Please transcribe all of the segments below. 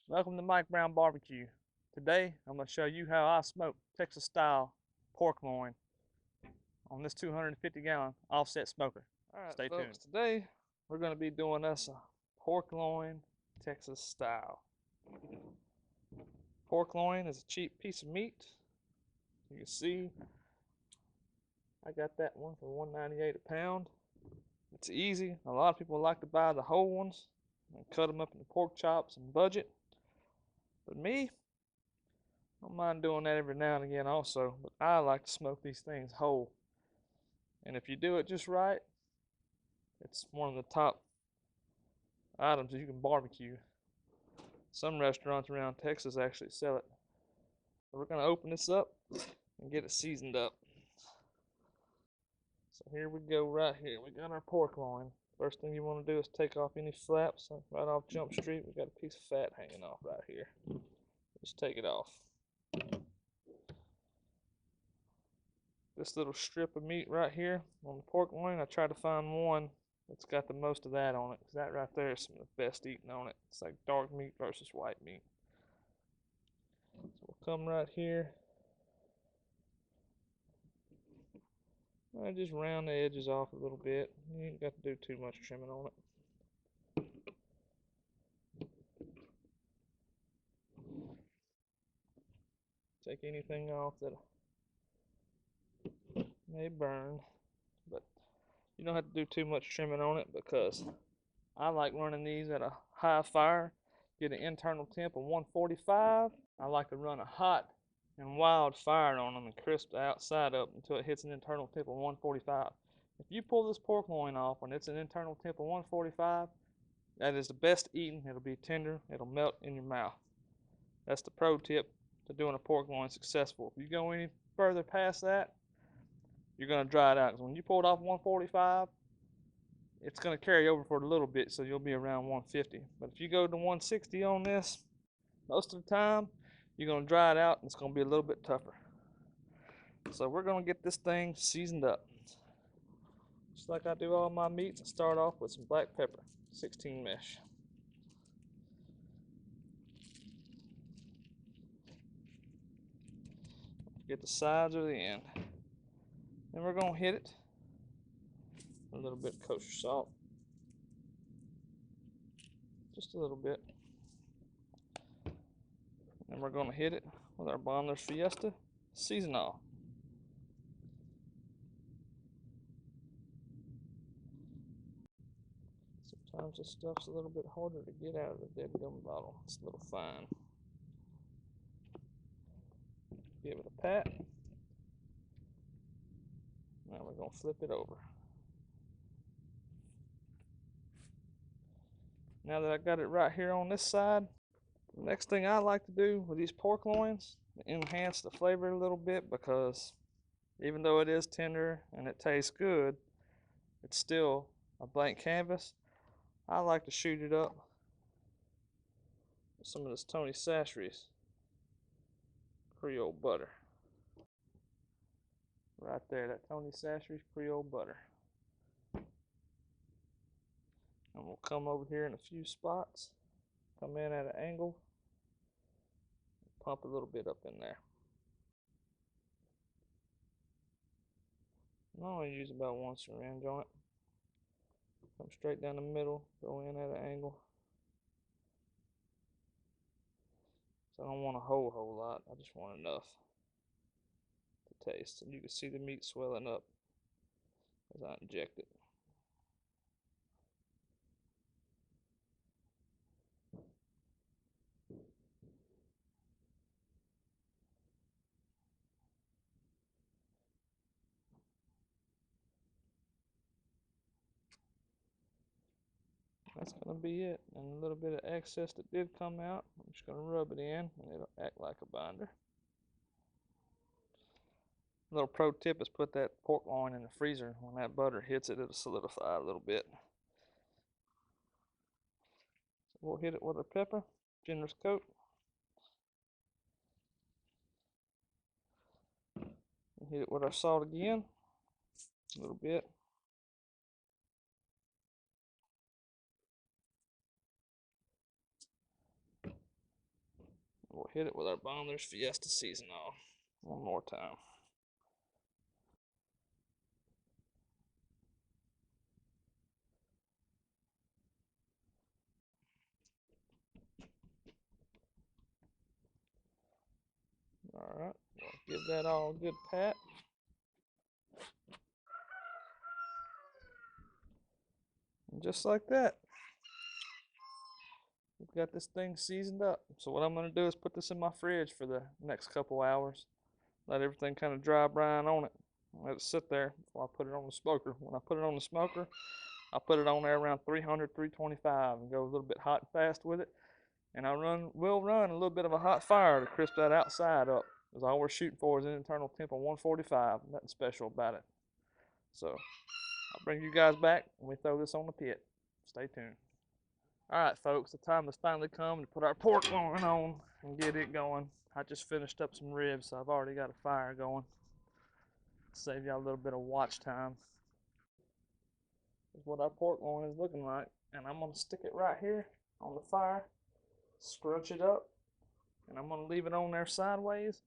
Welcome to Mike Brown Barbecue. Today I'm going to show you how I smoke Texas style pork loin on this 250 gallon offset smoker. Alright Stay folks, tuned. Today we're going to be doing us a pork loin Texas style. Pork loin is a cheap piece of meat. You can see I got that one for $1.98 a pound. It's easy. A lot of people like to buy the whole ones and cut them up into pork chops and budget. But me, I don't mind doing that every now and again also, but I like to smoke these things whole. And if you do it just right, it's one of the top items that you can barbecue. Some restaurants around Texas actually sell it. So we're going to open this up and get it seasoned up. So here we go right here. We got our pork loin. First thing you want to do is take off any flaps. Right off Jump Street, we got a piece of fat hanging off right here. Just take it off. This little strip of meat right here on the pork loin, I try to find one that's got the most of that on it, because that right there is some of the best eating on it. It's like dark meat versus white meat. So we'll come right here. I just round the edges off a little bit. You ain't got to do too much trimming on it. Take anything off that may burn, but you don't have to do too much trimming on it, because I like running these at a high fire, get an internal temp of 145. I like to run a hot and wild fire on them and crisp the outside up until it hits an internal temp of 145. If you pull this pork loin off when it's an internal temp of 145, that is the best eating. It'll be tender, it'll melt in your mouth. That's the pro tip to doing a pork loin successful. If you go any further past that, you're going to dry it out. Because when you pull it off 145, it's going to carry over for a little bit, so you'll be around 150. But if you go to 160 on this, most of the time, you're going to dry it out and it's going to be a little bit tougher. So we're going to get this thing seasoned up. Just like I do all my meats, I start off with some black pepper, 16 mesh. Get the sides or the end. Then we're going to hit it with a little bit of kosher salt. Just a little bit. And we're going to hit it with our Bondler's Fiesta Seasonal. Sometimes this stuff's a little bit harder to get out of the dead gum bottle. It's a little fine. Give it a pat. Now we're going to flip it over. Now that I got it right here on this side, the next thing I like to do with these pork loins, enhance the flavor a little bit, because even though it is tender and it tastes good, it's still a blank canvas. I like to shoot it up with some of this Tony Chachere's Creole butter. Right there, that Tony Chachere's Creole butter. And we'll come over here in a few spots, come in at an angle, pump a little bit up in there. I only use about one syringe on it. Come straight down the middle, go in at an angle. So I don't want a whole lot, I just want enough to taste. And you can see the meat swelling up as I inject it. That's going to be it. And a little bit of excess that did come out, I'm just going to rub it in and it'll act like a binder. A little pro tip is put that pork loin in the freezer. When that butter hits it, it'll solidify a little bit. So we'll hit it with our pepper, generous coat. And hit it with our salt again, a little bit. hit it with our Bonders Fiesta seasonal one more time. Alright, give that all a good pat. And just like that, we've got this thing seasoned up. So what I'm going to do is put this in my fridge for the next couple hours. Let everything kind of dry brine on it. Let it sit there before I put it on the smoker. When I put it on the smoker, I put it on there around 300, 325 and go a little bit hot and fast with it. And will run a little bit of a hot fire to crisp that outside up. Because all we're shooting for is an internal temp of 145. Nothing special about it. So I'll bring you guys back when we throw this on the pit. Stay tuned. Alright folks, the time has finally come to put our pork loin on and get it going. I just finished up some ribs, so I've already got a fire going. Save y'all a little bit of watch time. This is what our pork loin is looking like. And I'm going to stick it right here on the fire, scrunch it up, and I'm going to leave it on there sideways.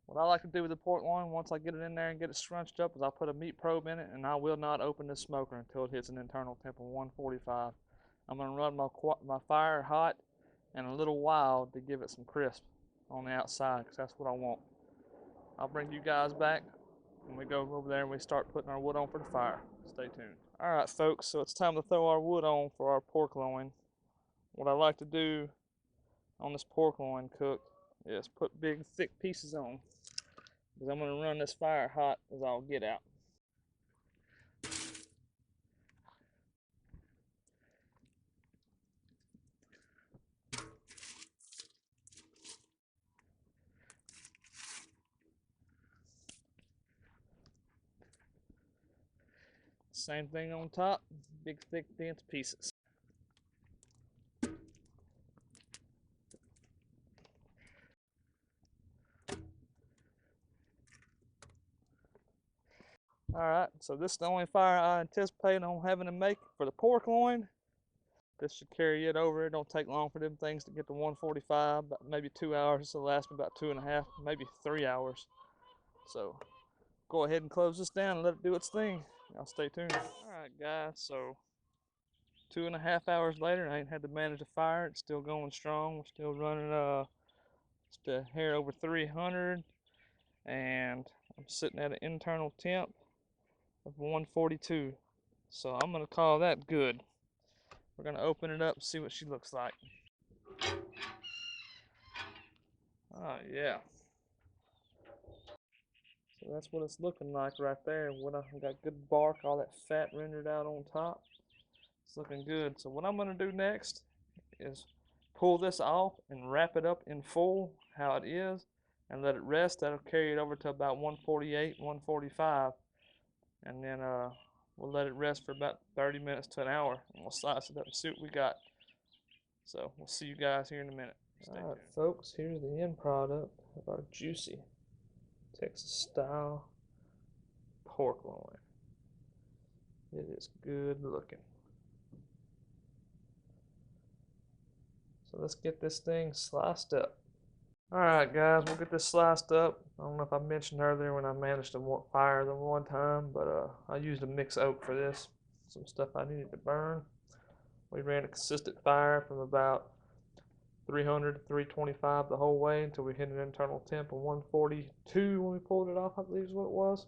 What I like to do with the pork loin, once I get it in there and get it scrunched up, is I'll put a meat probe in it, and I will not open this smoker until it hits an internal temp of 145. I'm going to run my fire hot and a little wild to give it some crisp on the outside, because that's what I want. I'll bring you guys back when we go over there and we start putting our wood on for the fire. Stay tuned. Alright folks, so it's time to throw our wood on for our pork loin. What I like to do on this pork loin cooked is put big thick pieces on, because I'm going to run this fire hot as I'll get out. Same thing on top, big thick dense pieces. Alright, so this is the only fire I anticipate on having to make for the pork loin. This should carry it over. It don't take long for them things to get to 145, about maybe 2 hours. This will last me about 2.5, maybe 3 hours. So go ahead and close this down and let it do its thing. Y'all stay tuned. Alright guys, so 2.5 hours later, I ain't had to manage the fire. It's still going strong. We're still running just a hair over 300, and I'm sitting at an internal temp of 142. So I'm gonna call that good. We're gonna open it up and see what she looks like. Oh yeah. So that's what it's looking like right there. What I got good bark, all that fat rendered out on top. It's looking good. So what I'm gonna do next is pull this off and wrap it up in full how it is and let it rest. That'll carry it over to about 148, 145, and then we'll let it rest for about 30 minutes to an hour, and we'll slice it up and see what we got. So we'll see you guys here in a minute. Alright folks, here's the end product of our juicy Texas style pork loin. It is good looking. So let's get this thing sliced up. Alright guys, we'll get this sliced up. I don't know if I mentioned earlier when I managed to fire them one time, but I used a mixed oak for this. Some stuff I needed to burn. We ran a consistent fire from about 300 to 325 the whole way until we hit an internal temp of 142 when we pulled it off, I believe is what it was.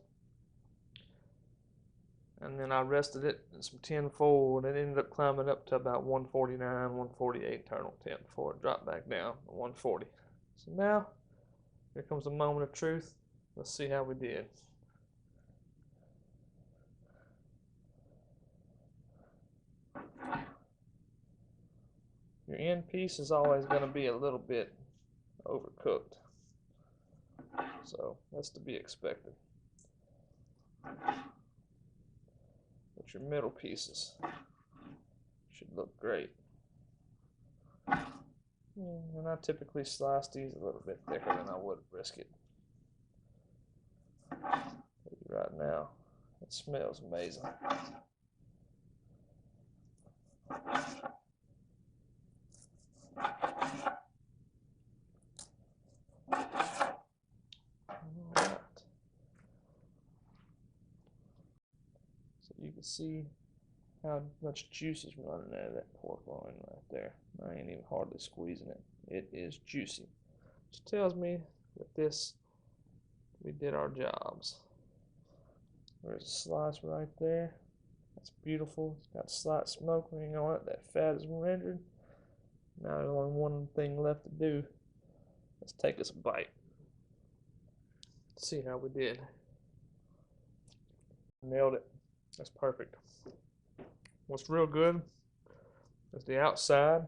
And then I rested it in some tin foil, and it ended up climbing up to about 149, 148 internal temp before it dropped back down to 140. So now, here comes the moment of truth. Let's see how we did. Your end piece is always going to be a little bit overcooked, so that's to be expected. But your middle pieces should look great. And I typically slice these a little bit thicker than I would a brisket. Right now, it smells amazing. can see how much juice is running out of that pork loin right there. I ain't even hardly squeezing it. It is juicy. Which tells me that we did our jobs. There's a slice right there. That's beautiful. It's got a slight smoke ring on it. That fat is rendered. Now there's only one thing left to do. Let's take us a bite. Let's see how we did. Nailed it. That's perfect. What's real good is the outside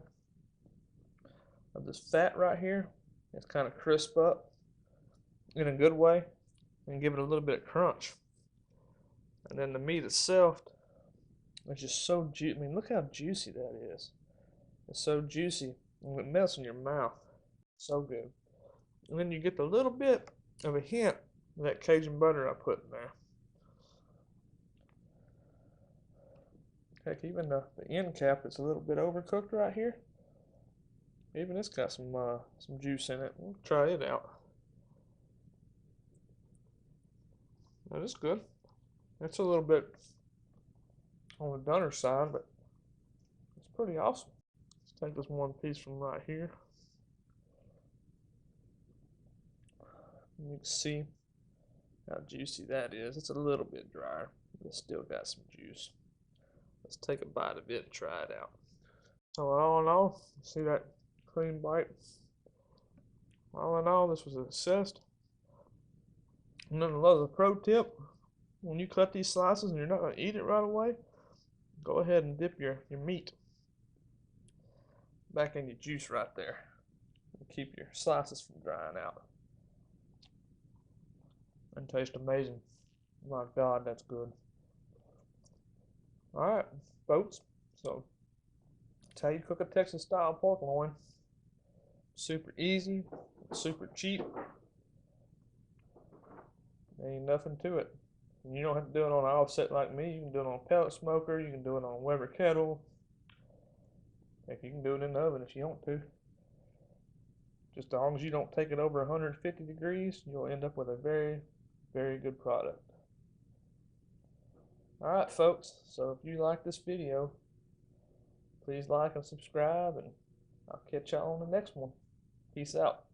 of this fat right here. It's kind of crisp up in a good way and give it a little bit of crunch. And then the meat itself is just so juicy. I mean, look how juicy that is. It's so juicy and it melts in your mouth. So good. And then you get the little bit of a hint of that Cajun butter I put in there. Heck, even the end cap is a little bit overcooked right here. Even it's got some juice in it. We'll try it out. That is good. It's a little bit on the dunner side, but it's pretty awesome. Let's take this one piece from right here. You can see how juicy that is. It's a little bit drier, but it's still got some juice. Let's take a bite of it and try it out. So all in all, see that clean bite? All in all, this was a success. And then another pro tip, when you cut these slices and you're not going to eat it right away, go ahead and dip your meat back in your juice right there. And keep your slices from drying out. And taste amazing. My God, that's good. Alright, folks. So, that's how you cook a Texas style pork loin. Super easy, super cheap. There ain't nothing to it. And you don't have to do it on an offset like me. You can do it on a pellet smoker. You can do it on a Weber kettle. Heck, you can do it in the oven if you want to. Just as long as you don't take it over 150 degrees, you'll end up with a very, very good product. Alright folks, so if you like this video, please like and subscribe, and I'll catch y'all on the next one. Peace out.